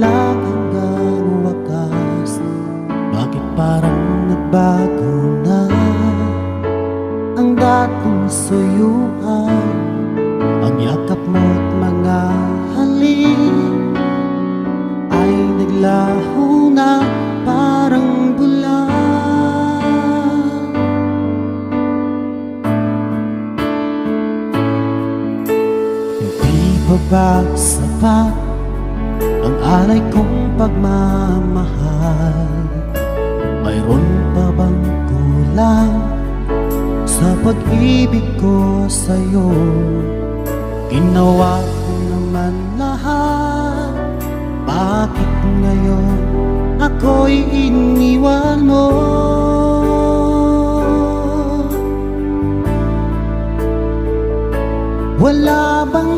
lang hanggang wakas. Bakit parang nagbago na ang dating suyuan? Ang yakap mo't mga halik ay naglaho na parang bula. Hindi pa ba sapat ang alay kong pagmamahal? Mayroon pa bang kulang sa pag-ibig ko sa'yo? Ginawa ko naman lahat, bakit ngayon ako'y iniwan mo? Wala bang